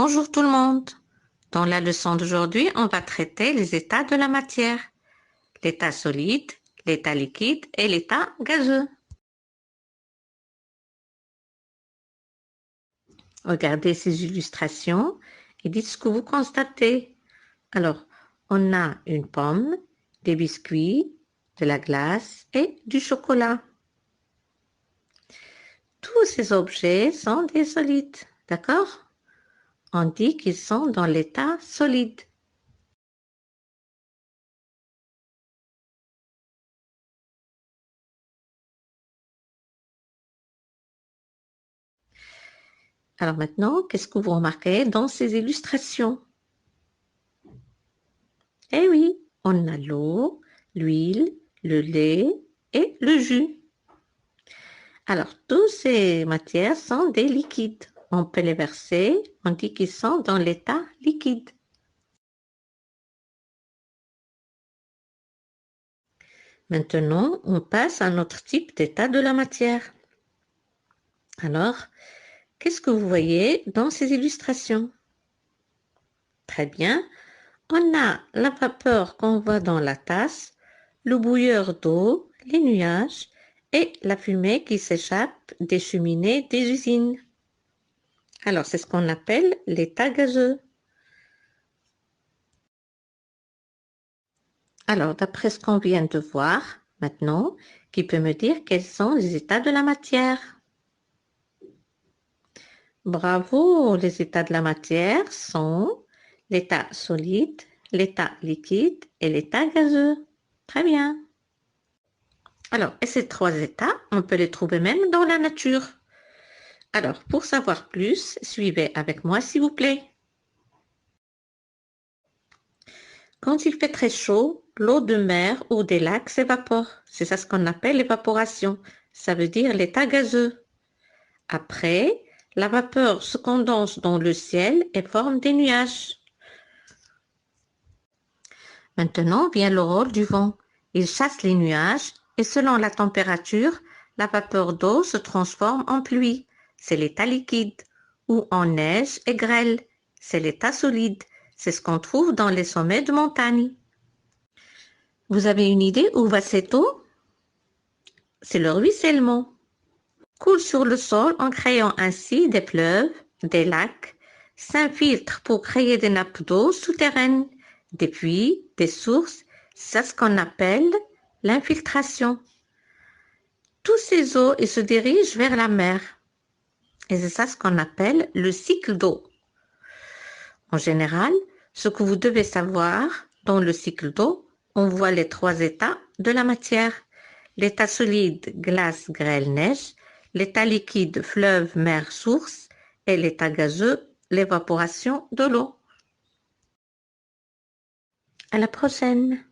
Bonjour tout le monde. Dans la leçon d'aujourd'hui, on va traiter les états de la matière. L'état solide, l'état liquide et l'état gazeux. Regardez ces illustrations et dites ce que vous constatez. Alors, on a une pomme, des biscuits, de la glace et du chocolat. Tous ces objets sont des solides, d'accord? On dit qu'ils sont dans l'état solide. Alors maintenant, qu'est-ce que vous remarquez dans ces illustrations? Eh oui, on a l'eau, l'huile, le lait et le jus. Alors, toutes ces matières sont des liquides. On peut les verser, on dit qu'ils sont dans l'état liquide. Maintenant, on passe à un autre type d'état de la matière. Alors, qu'est-ce que vous voyez dans ces illustrations? Très bien. On a la vapeur qu'on voit dans la tasse, le bouilleur d'eau, les nuages et la fumée qui s'échappe des cheminées des usines. Alors, c'est ce qu'on appelle l'état gazeux. Alors, d'après ce qu'on vient de voir maintenant, qui peut me dire quels sont les états de la matière? Bravo, les états de la matière sont l'état solide, l'état liquide et l'état gazeux. Très bien. Alors, et ces trois états, on peut les trouver même dans la nature. Alors, pour savoir plus, suivez avec moi s'il vous plaît. Quand il fait très chaud, l'eau de mer ou des lacs s'évapore. C'est ça ce qu'on appelle l'évaporation. Ça veut dire l'état gazeux. Après, la vapeur se condense dans le ciel et forme des nuages. Maintenant vient le rôle du vent. Il chasse les nuages et selon la température, la vapeur d'eau se transforme en pluie. C'est l'état liquide. Ou en neige et grêle. C'est l'état solide. C'est ce qu'on trouve dans les sommets de montagne. Vous avez une idée où va cette eau? C'est le ruissellement. Coule sur le sol en créant ainsi des fleuves, des lacs, s'infiltre pour créer des nappes d'eau souterraines, des puits, des sources. C'est ce qu'on appelle l'infiltration. Tous ces eaux ils se dirigent vers la mer. Et c'est ça ce qu'on appelle le cycle d'eau. En général, ce que vous devez savoir, dans le cycle d'eau, on voit les trois états de la matière. L'état solide, glace, grêle, neige. L'état liquide, fleuve, mer, source. Et l'état gazeux, l'évaporation de l'eau. À la prochaine.